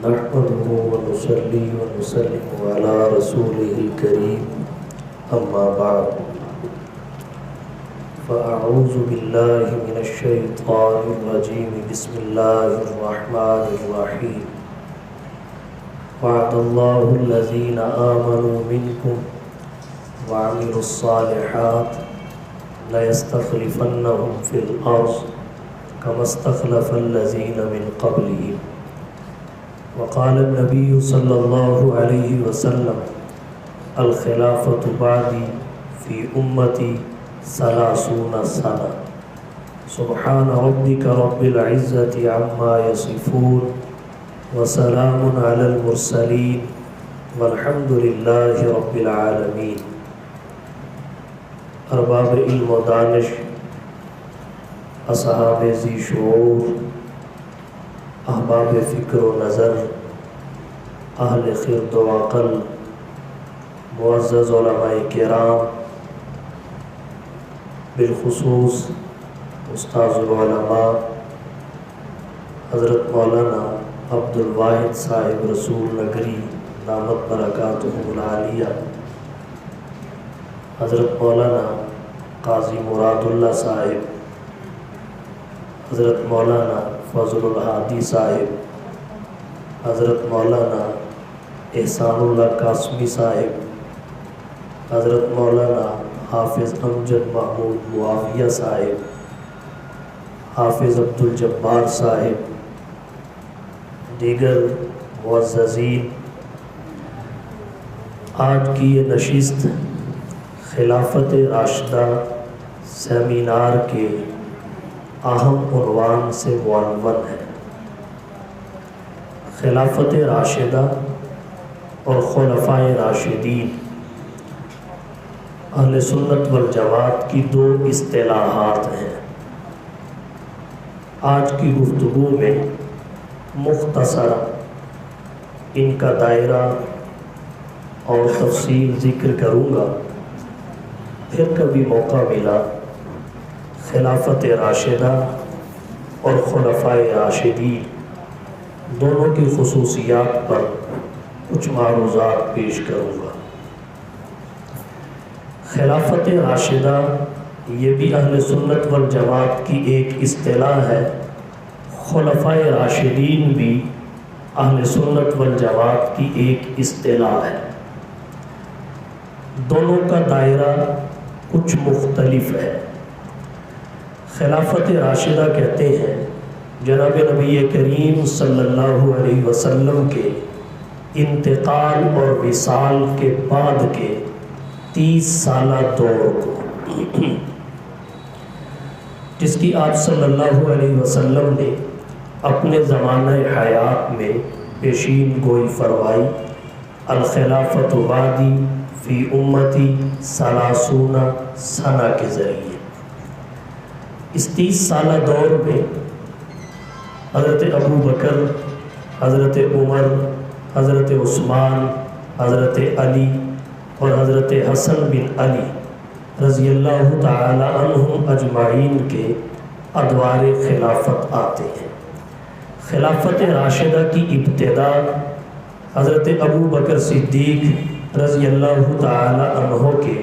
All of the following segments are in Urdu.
نحمده ونصلي ونسلم على رسوله الكريم أما بعد فأعوذ بالله من الشيطان الرجيم بسم الله الرحمن الرحيم وعد الله الذين آمنوا منكم وعملوا الصالحات ليستخلفنهم في الأرض كما استخلف الذين من قبلهم وقال النبي صلى الله عليه وسلم الخلافة بعدي في أمتي 30 سنة سبحان ربك رب العزة عما يصفون وسلام على المرسلين والحمد لله رب العالمين. ارباب علم و دانش، اصحاب ذی شعور، احباب فکر و نظر، اہل خرد و عقل، معزز علماء کرام، بالخصوص استاذ العلماء حضرت مولانا عبد الواحد صاحب رسول نگری دامت برکاتہم العالیہ، حضرت مولانا قاضی مراد اللہ صاحب، حضرت مولانا فضل الہادی صاحب، حضرت مولانا احسان اللہ قاسمی صاحب، حضرت مولانا حافظ امجد محمود معاویہ صاحب، حافظ عبد الجبار صاحب، دیگر معززین، آج کی یہ نشست خلافت راشدہ سیمینار کے اہم عنوان سے معنون ہے۔ خلافت راشدہ اور خلفائے راشدین اہل سنت والجماعت کی دو اصطلاحات ہیں۔ آج کی گفتگو میں مختصر ان کا دائرہ اور تفصیل ذکر کروں گا، پھر کبھی موقع ملا خلافت راشدہ اور خلفائے راشدین دونوں کی خصوصیات پر کچھ معروضات پیش کروں گا۔ خلافت راشدہ یہ بھی اہل سنت والجماعت کی ایک اصطلاح ہے، خلفائے راشدین بھی اہل سنت والجماعت کی ایک اصطلاح ہے۔ دونوں کا دائرہ کچھ مختلف ہے۔ خلافت راشدہ کہتے ہیں جناب نبی کریم صلی اللہ علیہ وسلم کے انتقال اور وصال کے بعد کے 30 سالہ دور کو، جس کی آپ صلی اللہ علیہ وسلم نے اپنے زمانہ حیات میں پیشین گوئی فرمائی، الخلافت بعدی فی امتی 30 سنہ کے ذریعے۔ اس 30 سالہ دور میں حضرت ابو بکر، حضرت عمر، حضرت عثمان، حضرت علی اور حضرت حسن بن علی رضی اللہ تعالی عنہم اجمعین کے ادوار خلافت آتے ہیں۔ خلافت راشدہ کی ابتدا حضرت ابو بکر صدیق رضی اللہ تعالی عنہ کے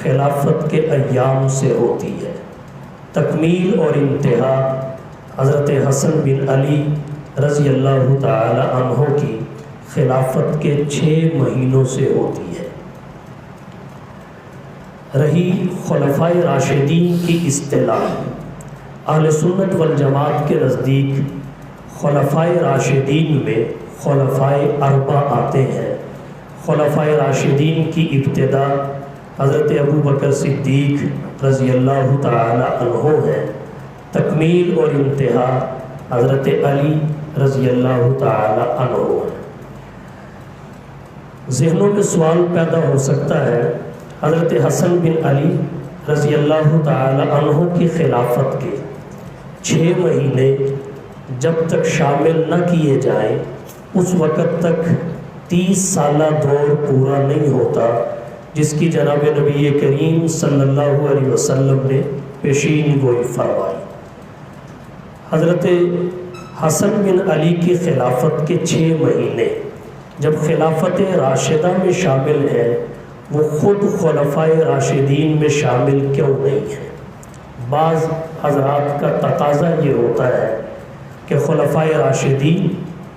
خلافت کے ایام سے ہوتی ہے۔ تکمیل اور انتہا حضرت حسن بن علی رضی اللہ تعالی عنہ کی خلافت کے 6 مہینوں سے ہوتی ہے۔ رہی خلفائے راشدین کی اصطلاح، اہل سنت والجماعت کے نزدیک خلفائے راشدین میں خلفائے اربع آتے ہیں۔ خلفائے راشدین کی ابتدا حضرت ابو بکر صدیق رضی اللہ تعالی عنہ ہے، تکمیل اور انتہا حضرت علی رضی اللہ تعالی عنہ ہے۔ ذہنوں میں سوال پیدا ہو سکتا ہے، حضرت حسن بن علی رضی اللہ تعالی عنہ کی خلافت کے 6 مہینے جب تک شامل نہ کیے جائیں اس وقت تک 30 سالہ دور پورا نہیں ہوتا جس کی جناب نبی کریم صلی اللہ علیہ وسلم نے پیشین گوئی فرمائی۔ حضرت حسن بن علی کی خلافت کے 6 مہینے جب خلافت راشدہ میں شامل ہیں، وہ خود خلفائے راشدین میں شامل کیوں نہیں ہیں؟ بعض حضرات کا تقاضا یہ ہوتا ہے کہ خلفائے راشدین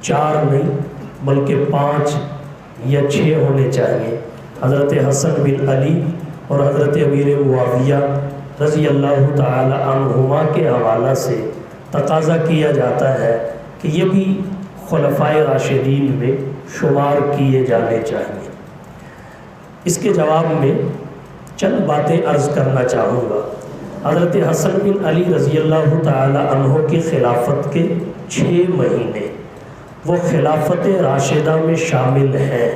4 نہیں بلکہ 5 یا 6 ہونے چاہیے۔ حضرت حسن بن علی اور حضرت امیر معاویہ رضی اللہ تعالی عنہما کے حوالہ سے تقاضا کیا جاتا ہے کہ یہ بھی خلفائے راشدین میں شمار کیے جانے چاہیے۔ اس کے جواب میں چند باتیں عرض کرنا چاہوں گا۔ حضرت حسن بن علی رضی اللہ تعالی عنہ کی خلافت کے 6 مہینے وہ خلافت راشدہ میں شامل ہیں،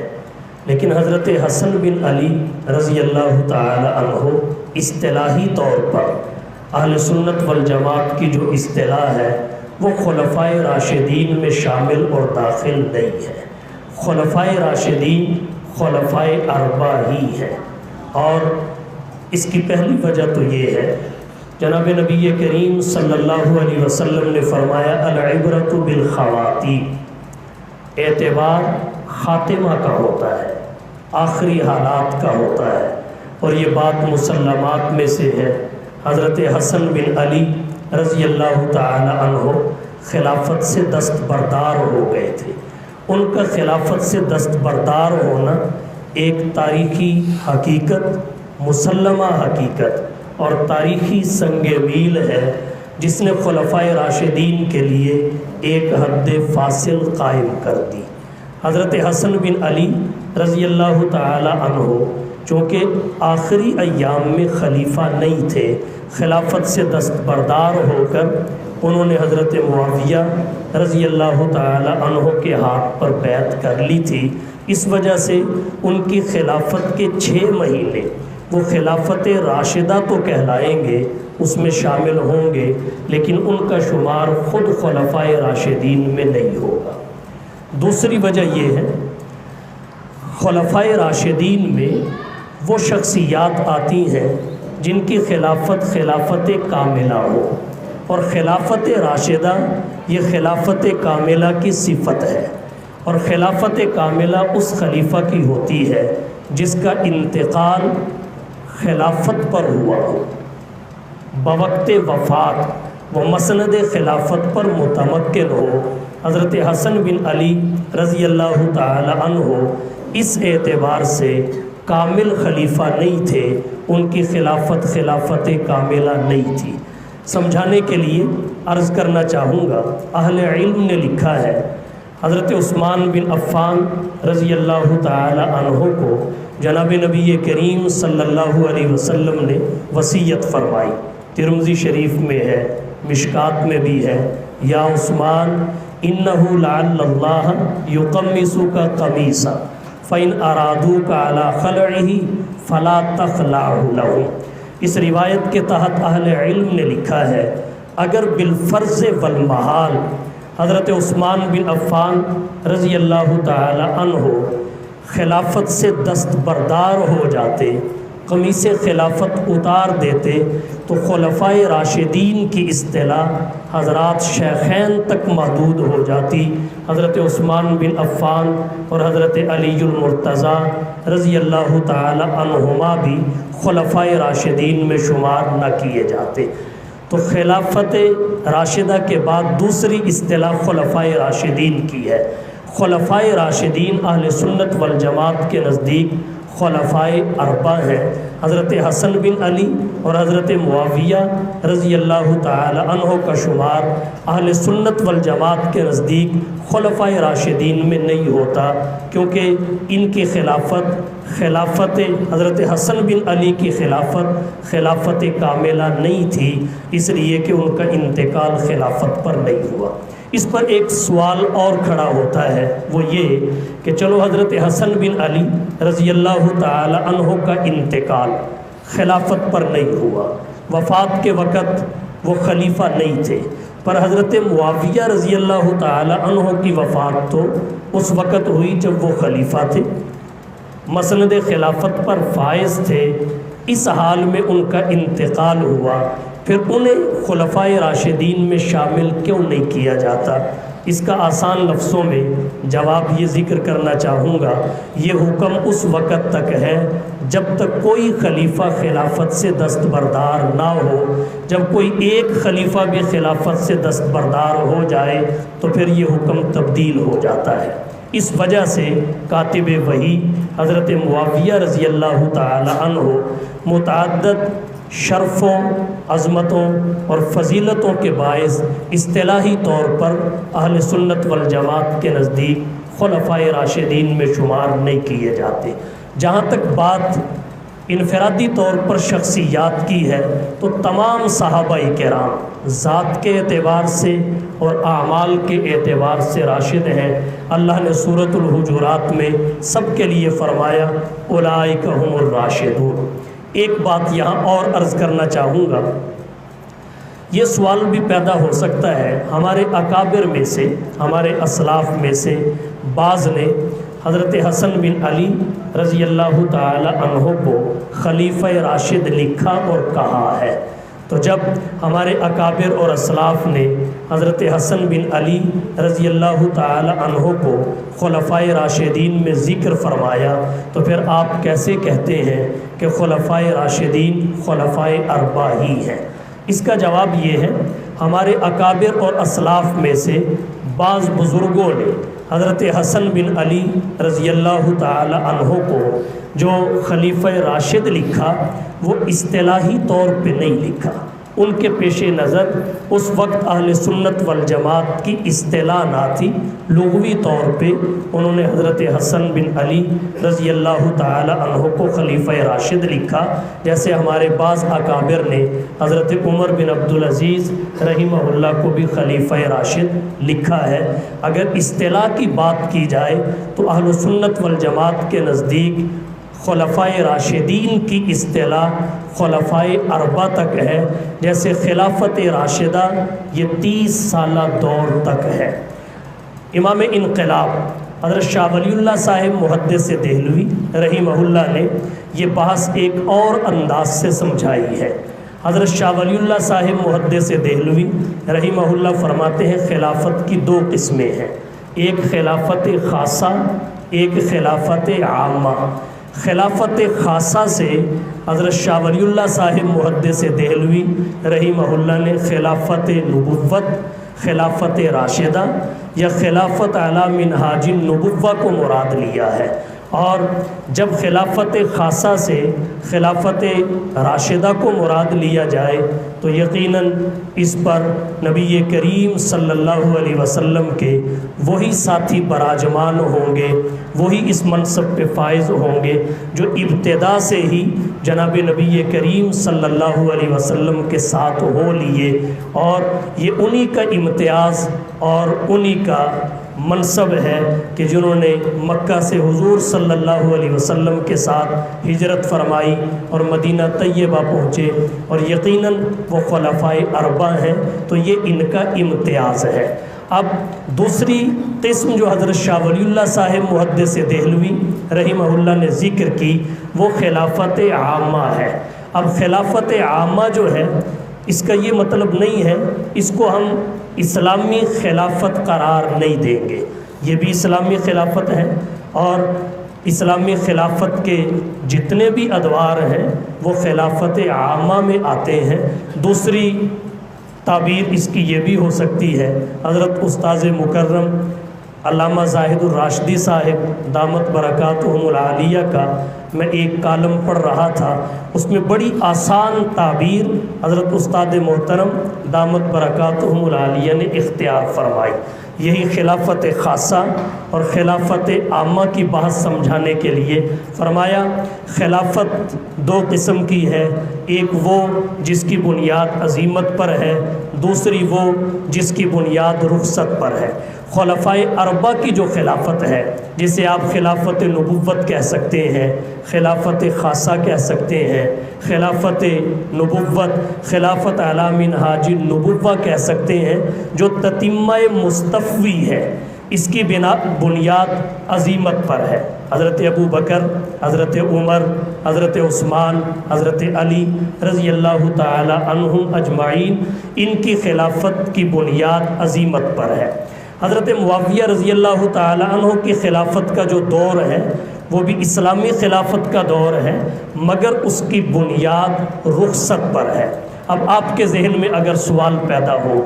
لیکن حضرت حسن بن علی رضی اللہ تعالی عنہ اصطلاحی طور پر اہل سنت والجماعت کی جو اصطلاح ہے وہ خلفائے راشدین میں شامل اور داخل نہیں ہے۔ خلفائے راشدین خلفائے اربعہ ہی ہیں، اور اس کی پہلی وجہ تو یہ ہے جناب نبی کریم صلی اللہ علیہ وسلم نے فرمایا العبرۃ بالخواتیم، اعتبار خاتمہ کا ہوتا ہے، آخری حالات کا ہوتا ہے، اور یہ بات مسلمات میں سے ہے۔ حضرت حسن بن علی رضی اللہ تعالی عنہ خلافت سے دستبردار ہو گئے تھے۔ ان کا خلافت سے دستبردار ہونا ایک تاریخی حقیقت، مسلمہ حقیقت اور تاریخی سنگ میل ہے جس نے خلفائے راشدین کے لیے ایک حد فاصل قائم کر دی۔ حضرت حسن بن علی رضی اللہ تعالی عنہ چونکہ آخری ایام میں خلیفہ نہیں تھے، خلافت سے دستبردار ہو کر انہوں نے حضرت معاویہ رضی اللہ تعالی عنہ کے ہاتھ پر بیعت کر لی تھی۔ اس وجہ سے ان کی خلافت کے 6 مہینے وہ خلافت راشدہ تو کہلائیں گے، اس میں شامل ہوں گے، لیکن ان کا شمار خود خلفائے راشدین میں نہیں ہوگا۔ دوسری وجہ یہ ہے خلفائے راشدین میں وہ شخصیات آتی ہیں جن کی خلافت کاملہ ہو، اور خلافت راشدہ یہ خلافت کاملہ کی صفت ہے، اور خلافت کاملہ اس خلیفہ کی ہوتی ہے جس کا انتقال خلافت پر ہوا ہو، بوقت وفات وہ مسند خلافت پر متمکن ہو۔ حضرت حسن بن علی رضی اللہ تعالی عنہ اس اعتبار سے کامل خلیفہ نہیں تھے، ان کی خلافت کاملہ نہیں تھی۔ سمجھانے کے لیے عرض کرنا چاہوں گا، اہل علم نے لکھا ہے حضرت عثمان بن عفان رضی اللہ تعالی عنہ کو جناب نبی کریم صلی اللہ علیہ وسلم نے وصیت فرمائی، ترمذی شریف میں ہے، مشکات میں بھی ہے، یا عثمان انہ لعل اللہ یقمصک قمیصا فإن ارادوک علی خلعہ فلا تخلعہ لهم۔ اس روایت کے تحت اہل علم نے لکھا ہے اگر بالفرض والمحال حضرت عثمان بن عفان رضی اللہ تعالی عنہ خلافت سے دستبردار ہو جاتے، قمیص خلافت اتار دیتے، تو خلفائے راشدین کی اصطلاح حضرات شیخین تک محدود ہو جاتی۔ حضرت عثمان بن عفان اور حضرت علی المرتضیٰ رضی اللہ تعالی عنہما بھی خلفائے راشدین میں شمار نہ کیے جاتے۔ تو خلافت راشدہ کے بعد دوسری اصطلاح خلفائے راشدین کی ہے۔ خلفائے راشدین اہل سنت والجماعت کے نزدیک خلفائے اربعہ ہیں۔ حضرت حسن بن علی اور حضرت معاویہ رضی اللہ تعالی عنہ کا شمار اہل سنت والجماعت کے نزدیک خلفائے راشدین میں نہیں ہوتا، کیونکہ ان کی خلافت حضرت حسن بن علی کی خلافت کاملہ نہیں تھی، اس لیے کہ ان کا انتقال خلافت پر نہیں ہوا۔ اس پر ایک سوال اور کھڑا ہوتا ہے، وہ یہ کہ چلو حضرت حسن بن علی رضی اللہ تعالی عنہ کا انتقال خلافت پر نہیں ہوا، وفات کے وقت وہ خلیفہ نہیں تھے، پر حضرت معاویہ رضی اللہ تعالی عنہ کی وفات تو اس وقت ہوئی جب وہ خلیفہ تھے، مسند خلافت پر فائز تھے، اس حال میں ان کا انتقال ہوا، پھر انہیں خلفائے راشدین میں شامل کیوں نہیں کیا جاتا؟ اس کا آسان لفظوں میں جواب یہ ذکر کرنا چاہوں گا، یہ حکم اس وقت تک ہے جب تک کوئی خلیفہ خلافت سے دستبردار نہ ہو۔ جب کوئی ایک خلیفہ بھی خلافت سے دستبردار ہو جائے تو پھر یہ حکم تبدیل ہو جاتا ہے۔ اس وجہ سے کاتب وحی حضرت معاویہ رضی اللہ تعالی عنہ متعدد شرفوں، عظمتوں اور فضیلتوں کے باعث اصطلاحی طور پر اہل سنت والجماعت کے نزدیک خلفائے راشدین میں شمار نہیں کیے جاتے۔ جہاں تک بات انفرادی طور پر شخصیات کی ہے تو تمام صحابہ کرام ذات کے اعتبار سے اور اعمال کے اعتبار سے راشد ہیں۔ اللہ نے سورۃ الحجرات میں سب کے لیے فرمایا اولئک هم الراشدون۔ ایک بات یہاں اور عرض کرنا چاہوں گا، یہ سوال بھی پیدا ہو سکتا ہے، ہمارے اکابر میں سے، ہمارے اسلاف میں سے بعض نے حضرت حسن بن علی رضی اللہ تعالی عنہ کو خلیفہ راشد لکھا اور کہا ہے۔ تو جب ہمارے اکابر اور اسلاف نے حضرت حسن بن علی رضی اللہ تعالی عنہ کو خلفائے راشدین میں ذکر فرمایا تو پھر آپ کیسے کہتے ہیں کہ خلفائے راشدین خلفائے اربعہ ہی ہیں؟ اس کا جواب یہ ہے، ہمارے اکابر اور اسلاف میں سے بعض بزرگوں نے حضرت حسن بن علی رضی اللہ تعالی عنہ کو جو خلیفہ راشد لکھا وہ اصطلاحی طور پہ نہیں لکھا۔ ان کے پیش نظر اس وقت اہل سنت والجماعت کی اصطلاح نہ تھی، لغوی طور پہ انہوں نے حضرت حسن بن علی رضی اللہ تعالی عنہ کو خلیفہ راشد لکھا، جیسے ہمارے بعض اکابر نے حضرت عمر بن عبدالعزیز رحمہ اللہ کو بھی خلیفہ راشد لکھا ہے۔ اگر اصطلاح کی بات کی جائے تو اہل سنت والجماعت کے نزدیک خلفائے راشدین کی اصطلاح خلفائے اربعہ تک ہے، جیسے خلافت راشدہ یہ 30 سالہ دور تک ہے۔ امام انقلاب حضرت شاہ ولی اللہ صاحب محدث دہلوی رحمہ اللہ نے یہ بحث ایک اور انداز سے سمجھائی ہے۔ حضرت شاہ ولی اللہ صاحب محدث دہلوی رحمہ اللہ فرماتے ہیں خلافت کی 2 قسمیں ہیں، ایک خلافت خاصہ، ایک خلافت عامہ۔ خلافت خاصہ سے حضرت شاہ ولی اللہ صاحب محدث دہلوی رحمہ اللہ نے خلافت نبوت، خلافت راشدہ یا خلافت علی منہاج النبوہ کو مراد لیا ہے، اور جب خلافت خاصہ سے خلافت راشدہ کو مراد لیا جائے تو یقیناً اس پر نبی کریم صلی اللہ علیہ وسلم کے وہی ساتھی براجمان ہوں گے، وہی اس منصب پہ فائز ہوں گے جو ابتدا سے ہی جناب نبی کریم صلی اللہ علیہ وسلم کے ساتھ ہو لیے، اور یہ انہی کا امتیاز اور انہی کا منصب ہے کہ جنہوں نے مکہ سے حضور صلی اللہ علیہ وسلم کے ساتھ ہجرت فرمائی اور مدینہ طیبہ پہنچے، اور یقیناً وہ خلفائے اربعہ ہیں، تو یہ ان کا امتیاز ہے۔ اب دوسری قسم جو حضرت شاہ ولی اللہ صاحب محدث دہلوی رحمہ اللہ نے ذکر کی وہ خلافت عامہ ہے۔ اب خلافت عامہ جو ہے اس کا یہ مطلب نہیں ہے اس کو ہم اسلامی خلافت قرار نہیں دیں گے، یہ بھی اسلامی خلافت ہے، اور اسلامی خلافت کے جتنے بھی ادوار ہیں وہ خلافت عامہ میں آتے ہیں۔ دوسری تعبیر اس کی یہ بھی ہو سکتی ہے، حضرت استاذ مکرم علامہ زاہد الراشدی صاحب دامت برکاتہم العالیہ کا میں ایک کالم پڑھ رہا تھا، اس میں بڑی آسان تعبیر حضرت استاد محترم دامت برکاتہم العالیہ نے اختیار فرمائی، یہی خلافت خاصہ اور خلافت عامہ کی بحث سمجھانے کے لیے فرمایا خلافت 2 قسم کی ہے، ایک وہ جس کی بنیاد عظیمت پر ہے، دوسری وہ جس کی بنیاد رخصت پر ہے۔ خلفائے اربعہ کی جو خلافت ہے جسے آپ خلافت نبوت کہہ سکتے ہیں، خلافت خاصہ کہہ سکتے ہیں، خلافت نبوت، خلافت علی منہاج النبوہ کہہ سکتے ہیں، جو تتمہ مستفوی ہے، اس کی بنیاد عظیمت پر ہے۔ حضرت ابو بکر، حضرت عمر، حضرت عثمان، حضرت علی رضی اللہ تعالی عنہم اجمعین، ان کی خلافت کی بنیاد عزیمت پر ہے۔ حضرت معاویہ رضی اللہ تعالی عنہ کی خلافت کا جو دور ہے وہ بھی اسلامی خلافت کا دور ہے، مگر اس کی بنیاد رخصت پر ہے۔ اب آپ کے ذہن میں اگر سوال پیدا ہو،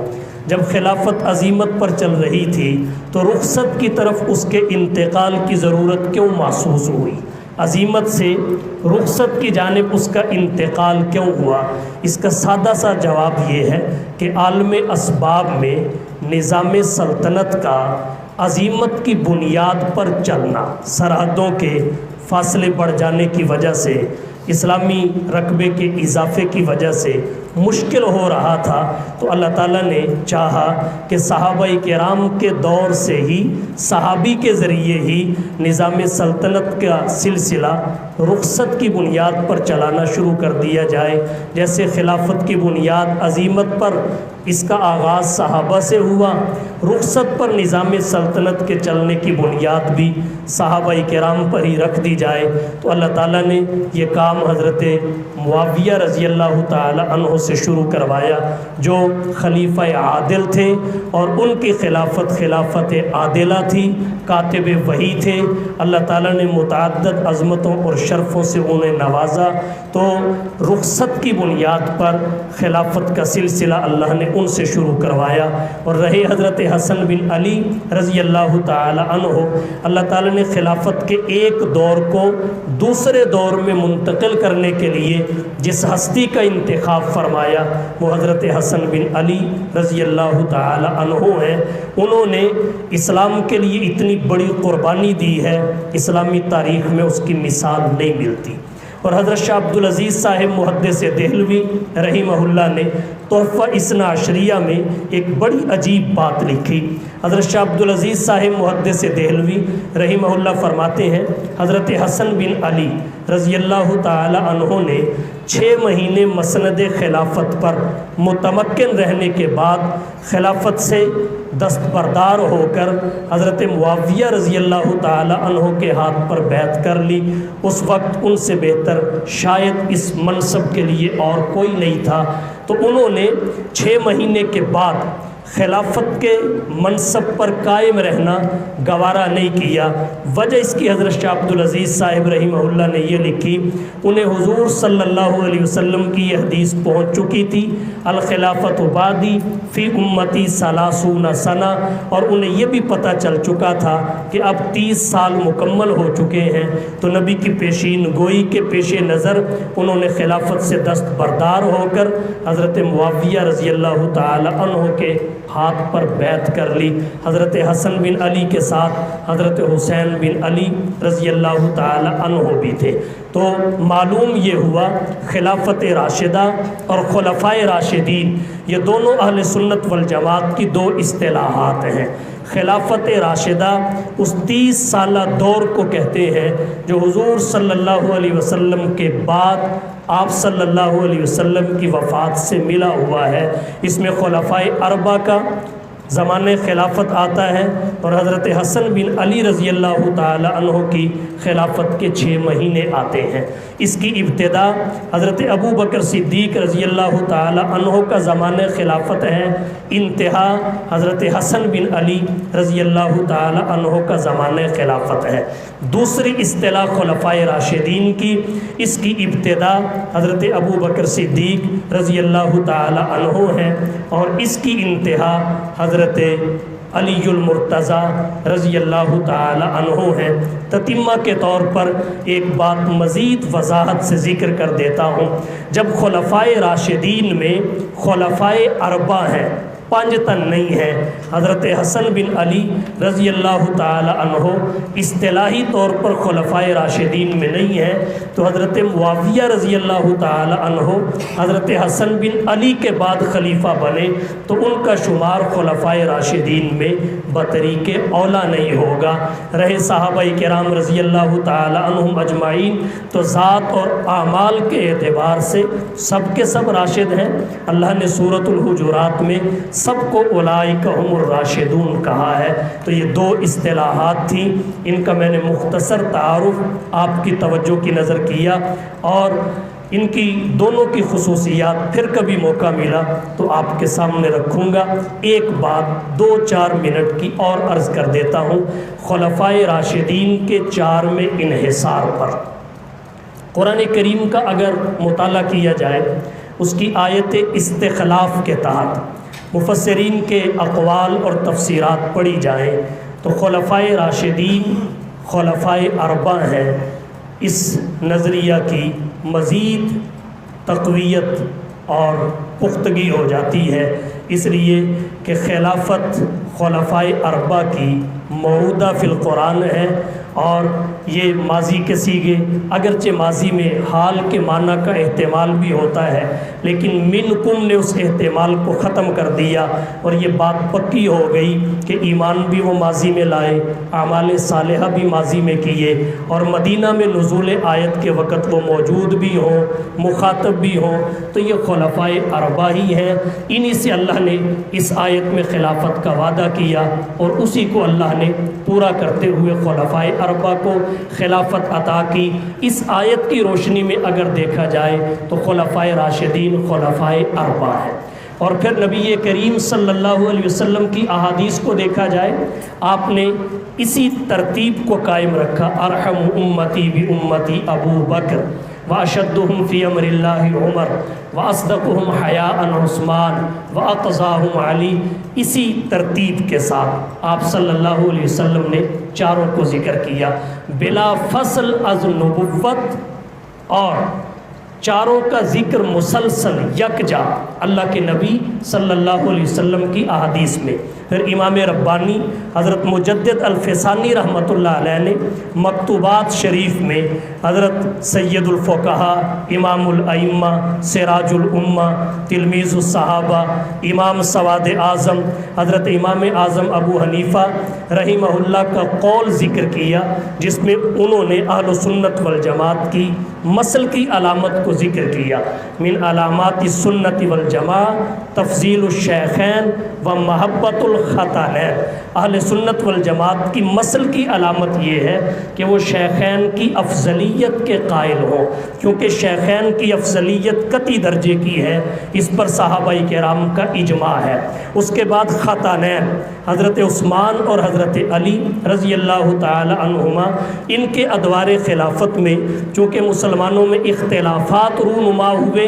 جب خلافت عزیمت پر چل رہی تھی تو رخصت کی طرف اس کے انتقال کی ضرورت کیوں محسوس ہوئی؟ عزیمت سے رخصت کی جانب اس کا انتقال کیوں ہوا؟ اس کا سادہ سا جواب یہ ہے کہ عالم اسباب میں نظام سلطنت کا عزیمت کی بنیاد پر چلنا، سرحدوں کے فاصلے بڑھ جانے کی وجہ سے، اسلامی رقبے کے اضافے کی وجہ سے مشکل ہو رہا تھا، تو اللہ تعالیٰ نے چاہا کہ صحابہ کرام کے دور سے ہی، صحابی کے ذریعے ہی نظام سلطنت کا سلسلہ رخصت کی بنیاد پر چلانا شروع کر دیا جائے۔ جیسے خلافت کی بنیاد عزیمت پر، اس کا آغاز صحابہ سے ہوا، رخصت پر نظام سلطنت کے چلنے کی بنیاد بھی صحابہ کرام پر ہی رکھ دی جائے، تو اللہ تعالیٰ نے یہ کام حضرت معاویہ رضی اللہ تعالی عنہ سے شروع کروایا، جو خلیفہ عادل تھے اور ان کی خلافت عادلہ تھی، کاتب وحی تھے۔ اللہ تعالیٰ نے متعدد عظمتوں اور شرفوں سے انہیں نوازا، تو رخصت کی بنیاد پر خلافت کا سلسلہ اللہ نے ان سے شروع کروایا، اور رہے حضرت حسن بن علی رضی اللہ تعالی عنہ، اللہ تعالیٰ نے خلافت کے ایک دور کو دوسرے دور میں منتقل کرنے کے لیے جس ہستی کا انتخاب فرمایا وہ حضرت حسن بن علی رضی اللہ تعالی عنہ ہیں۔ انہوں نے اسلام کے لیے اتنی بڑی قربانی دی ہے، اسلامی تاریخ میں اس کی مثال نہیں ملتی۔ اور حضرت شاہ عبدالعزیز صاحب محدث دہلوی رحمہ اللہ نے تحفہ اثنا عشریہ میں ایک بڑی عجیب بات لکھی۔ حضرت شاہ عبدالعزیز صاحب محدث دہلوی رحمہ اللہ فرماتے ہیں، حضرت حسن بن علی رضی اللہ تعالی عنہ نے 6 مہینے مسند خلافت پر متمکن رہنے کے بعد خلافت سے دستبردار ہو کر حضرت معاویہ رضی اللہ تعالی عنہ کے ہاتھ پر بیعت کر لی۔ اس وقت ان سے بہتر شاید اس منصب کے لیے اور کوئی نہیں تھا، تو انہوں نے 6 مہینے کے بعد خلافت کے منصب پر قائم رہنا گوارا نہیں کیا۔ وجہ اس کی حضرت شاہ عبدالعزیز صاحب رحمہ اللہ نے یہ لکھی، انہیں حضور صلی اللہ علیہ وسلم کی یہ حدیث پہنچ چکی تھی، الخلافت بعدی فی امتی 30 سنہ، اور انہیں یہ بھی پتہ چل چکا تھا کہ اب 30 سال مکمل ہو چکے ہیں، تو نبی کی پیشین گوئی کے پیش نظر انہوں نے خلافت سے دستبردار ہو کر حضرت معاویہ رضی اللہ تعالی عنہ کے ہاتھ پر بیعت کر لی۔ حضرت حسن بن علی کے ساتھ حضرت حسین بن علی رضی اللہ تعالی عنہ بھی تھے۔ تو معلوم یہ ہوا خلافت راشدہ اور خلفائے راشدین یہ دونوں اہل سنت والجماعت کی 2 اصطلاحات ہیں۔ خلافت راشدہ اس 30 سالہ دور کو کہتے ہیں جو حضور صلی اللہ علیہ وسلم کے بعد آپ صلی اللہ علیہ وسلم کی وفات سے ملا ہوا ہے۔ اس میں خلفائے اربعہ کا زمانہ خلافت آتا ہے، اور حضرت حسن بن علی رضی اللہ تعالی عنہ کی خلافت کے 6 مہینے آتے ہیں۔ اس کی ابتدا حضرت ابو بکر صدیق رضی اللہ تعالی عنہ کا زمانہ خلافت ہے، انتہا حضرت حسن بن علی رضی اللہ تعالی عنہ کا زمانہ خلافت ہے۔ دوسری اصطلاح خلفائے راشدین کی، اس کی ابتدا حضرت ابو بکر صدیق رضی اللہ تعالی عنہ ہے، اور اس کی انتہا حضرت علی المرتضی رضی اللہ تعالی عنہ ہے۔ تتمہ کے طور پر ایک بات مزید وضاحت سے ذکر کر دیتا ہوں، جب خلفائے راشدین میں خلفائے اربعہ ہیں، 5 تن نہیں ہے، حضرت حسن بن علی رضی اللہ تعالی عنہ اصطلاحی طور پر خلفائے راشدین میں نہیں ہے، تو حضرت معاویہ رضی اللہ تعالی عنہ حضرت حسن بن علی کے بعد خلیفہ بنے، تو ان کا شمار خلفائے راشدین میں بطریق اولا نہیں ہوگا۔ رہے صحابہ کرام رضی اللہ تعالی عنہم اجمعین، تو ذات اور اعمال کے اعتبار سے سب کے سب راشد ہیں۔ اللہ نے سورۃ الحجرات میں سب کو اولئک هم الراشدون کہا ہے۔ تو یہ دو اصطلاحات تھیں، ان کا میں نے مختصر تعارف آپ کی توجہ کی نظر کیا، اور ان کی دونوں کی خصوصیات پھر کبھی موقع ملا تو آپ کے سامنے رکھوں گا۔ ایک بات 2-4 منٹ کی اور عرض کر دیتا ہوں، خلفائے راشدین کے 4 میں انحصار پر قرآن کریم کا اگر مطالعہ کیا جائے، اس کی آیت استخلاف کے تحت مفسرین کے اقوال اور تفسیرات پڑھی جائیں تو خلفائے راشدین خلفائے اربع ہیں۔ اس نظریہ کی مزید تقویت اور پختگی ہو جاتی ہے، اس لیے کہ خلافت خلفائے اربع کی موعودہ فی القرآن ہے، اور یہ ماضی کے سیغے، اگرچہ ماضی میں حال کے معنی کا احتمال بھی ہوتا ہے، لیکن منکم نے اس احتمال کو ختم کر دیا، اور یہ بات پکی ہو گئی کہ ایمان بھی وہ ماضی میں لائے، اعمال صالحہ بھی ماضی میں کیے، اور مدینہ میں نزول آیت کے وقت وہ موجود بھی ہوں، مخاطب بھی ہوں، تو یہ خلفائے اربع ہی ہیں۔ انہی سے اللہ نے اس آیت میں خلافت کا وعدہ کیا، اور اسی کو اللہ نے پورا کرتے ہوئے خلفائے اربع کو خلافت عطا کی۔ اس آیت کی روشنی میں اگر دیکھا جائے تو خلفائے راشدین خلفائے اربع ہیں، اور پھر نبی کریم صلی اللہ علیہ وسلم کی احادیث کو دیکھا جائے، آپ نے اسی ترتیب کو قائم رکھا، ارحم امتی بامتی ابو بکر واشدہم فی امر اللہ عمر واصدقہم حیاء عثمان واقضاہم علی۔ اسی ترتیب کے ساتھ آپ صلی اللہ علیہ وسلم نے چاروں کو ذکر کیا بلا فصل از نبوت، اور چاروں کا ذکر مسلسل یکجا اللہ کے نبی صلی اللہ علیہ وسلم کی احادیث میں۔ پھر امام ربانی حضرت مجدد الفسانی رحمۃ اللہ علیہ نے مکتوبات شریف میں حضرت سید الفقہا، امام الائمہ، سراج الامہ، تلمیذ الصحابہ، امام سواد اعظم حضرت امام اعظم ابو حنیفہ رحمہ اللہ کا قول ذکر کیا، جس میں انہوں نے اہل سنت والجماعت کی مسل کی علامت کو ذکر کیا۔ من علامات السنت والجماع تفضیل الشیخین و محبت الخطانین۔ اہل سنت والجماعت کی مسل کی علامت یہ ہے کہ وہ شیخین کی افضلیت کے قائل ہوں، کیونکہ شیخین کی افضلیت قطعی درجے کی ہے، اس پر صحابہ کرام کا اجماع ہے۔ اس کے بعد خطانین حضرت عثمان اور حضرت علی رضی اللہ تعالی عنہما، ان کے ادوار خلافت میں چونکہ مسلمانوں میں اختلافات رونما ہوئے،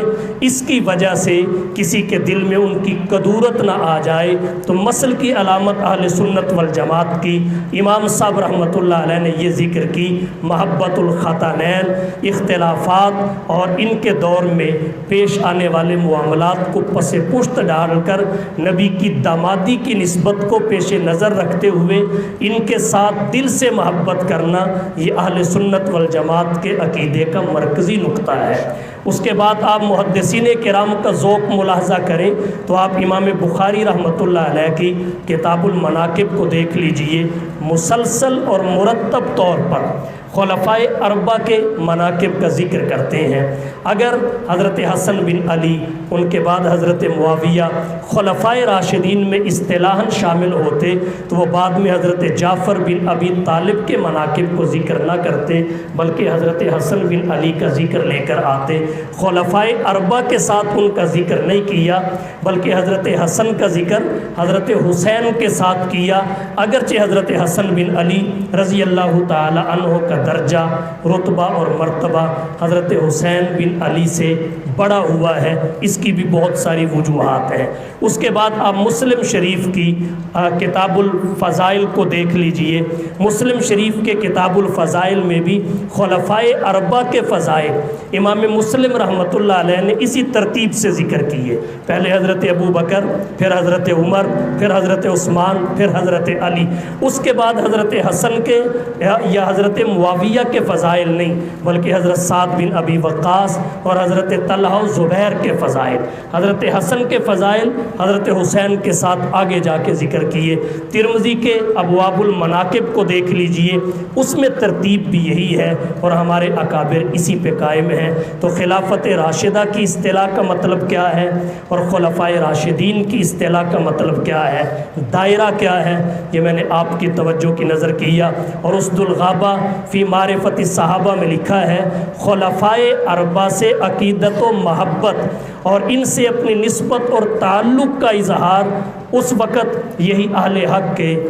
اس کی وجہ سے کسی کے دل میں ان کی کدورت نہ آ جائے، تو مسل کی علامت اہل سنت والجماعت کی امام صاحب رحمۃ اللہ علیہ نے یہ ذکر کی، محبت الخطانین، اختلافات اور ان کے دور میں پیش آنے والے معاملات کو پس پشت ڈال کر نبی کی دامادی کی نسبت کو پیش نظر رکھتے ہوئے ان کے ساتھ دل سے محبت کرنا، یہ اہل سنت والجماعت کے عقیدے کا مرکزی نقطہ ہے۔ اس کے بعد آپ محدثین کرام کا ذوق ملاحظہ کریں تو آپ امام بخاری رحمۃ اللہ علیہ کی کتاب المناقب کو دیکھ لیجئے، مسلسل اور مرتب طور پر خلفائے اربع کے مناقب کا ذکر کرتے ہیں۔ اگر حضرت حسن بن علی، ان کے بعد حضرت معاویہ خلفائے راشدین میں اصطلاحاً شامل ہوتے تو وہ بعد میں حضرت جعفر بن ابی طالب کے مناقب کو ذکر نہ کرتے، بلکہ حضرت حسن بن علی کا ذکر لے کر آتے۔ خلفائے اربع کے ساتھ ان کا ذکر نہیں کیا، بلکہ حضرت حسن کا ذکر حضرت حسین کے ساتھ کیا، اگرچہ حضرت حسن بن علی رضی اللہ تعالی عنہ کا درجہ، رتبہ اور مرتبہ حضرت حسین بن علی سے بڑا ہوا ہے، اس کی بھی بہت ساری وجوہات ہیں۔ اس کے بعد آپ مسلم شریف کی کتاب الفضائل کو دیکھ لیجئے، مسلم شریف کے کتاب الفضائل میں بھی خلفائے اربع کے فضائل امام مسلم رحمۃ اللہ علیہ نے اسی ترتیب سے ذکر کیے، پہلے حضرت ابو بکر، پھر حضرت عمر، پھر حضرت عثمان، پھر حضرت علی، اس کے بعد حضرت حسن کے یا حضرت معاویہ معاویہ کے فضائل نہیں بلکہ حضرت سعد بن ابی وقاص اور حضرت طلحہ و زبیر کے فضائل، حضرت حسن کے فضائل حضرت حسین کے ساتھ آگے جا کے ذکر کیے۔ ترمذی کے ابواب المناقب کو دیکھ لیجئے، اس میں ترتیب بھی یہی ہے اور ہمارے اکابر اسی پہ قائم ہیں۔ تو خلافت راشدہ کی اصطلاح کا مطلب کیا ہے اور خلفائے راشدین کی اصطلاح کا مطلب کیا ہے، دائرہ کیا ہے، یہ میں نے آپ کی توجہ کی نظر کیا۔ اور اسد الغابہ فی معرفت الصحابہ میں لکھا ہے خلفائے اربعہ سے عقیدت و محبت اور ان سے اپنی نسبت اور تعلق کا اظہار اس وقت یہی اہل حق کے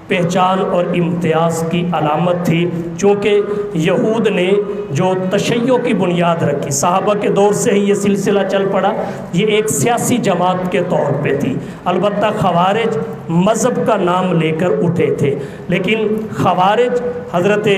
پہچان اور امتیاز کی علامت تھی، چونکہ یہود نے جو تشیع کی بنیاد رکھی، صحابہ کے دور سے ہی یہ سلسلہ چل پڑا، یہ ایک سیاسی جماعت کے طور پہ تھی۔ البتہ خوارج مذہب کا نام لے کر اٹھے تھے، لیکن خوارج حضرت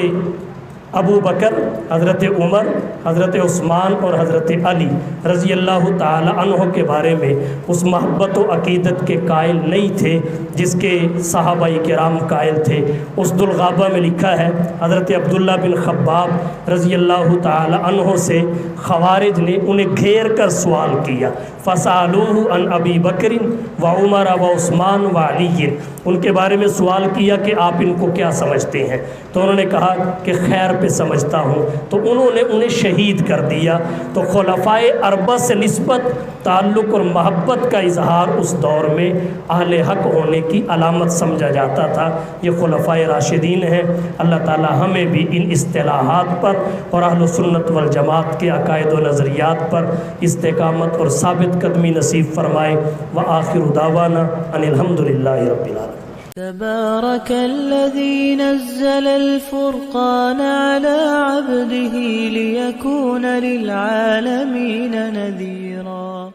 ابو بکر، حضرت عمر، حضرت عثمان اور حضرت علی رضی اللہ تعالی عنہ کے بارے میں اس محبت و عقیدت کے قائل نہیں تھے جس کے صحابہ کرام قائل تھے۔ اسد الغابہ میں لکھا ہے حضرت عبداللہ بن خباب رضی اللہ تعالی عنہ سے خوارج نے انہیں گھیر کر سوال کیا، فَسَأَلُوهُ عَنْ أَبِي بَكْرٍ وَعُمَرَ وَعُثْمَانَ وَعَلِيٍّ، ان کے بارے میں سوال کیا کہ آپ ان کو کیا سمجھتے ہیں، تو انہوں نے کہا کہ خیر پہ سمجھتا ہوں، تو انہوں نے انہیں شہید کر دیا۔ تو خلفائے اربعہ سے نسبت، تعلق اور محبت کا اظہار اس دور میں اہل حق ہونے کی علامت سمجھا جاتا تھا۔ یہ خلفائے راشدین ہیں۔ اللہ تعالی ہمیں بھی ان اصطلاحات پر اور اہل سنت والجماعت کے عقائد و نظریات پر استقامت اور ثابت قدمی نصیب فرمائے۔ وآخر دعوانا ان الحمد للہ رب العالمین۔ تبارك الذي نزل الفرقان على عبده ليكون للعالمين نذيرا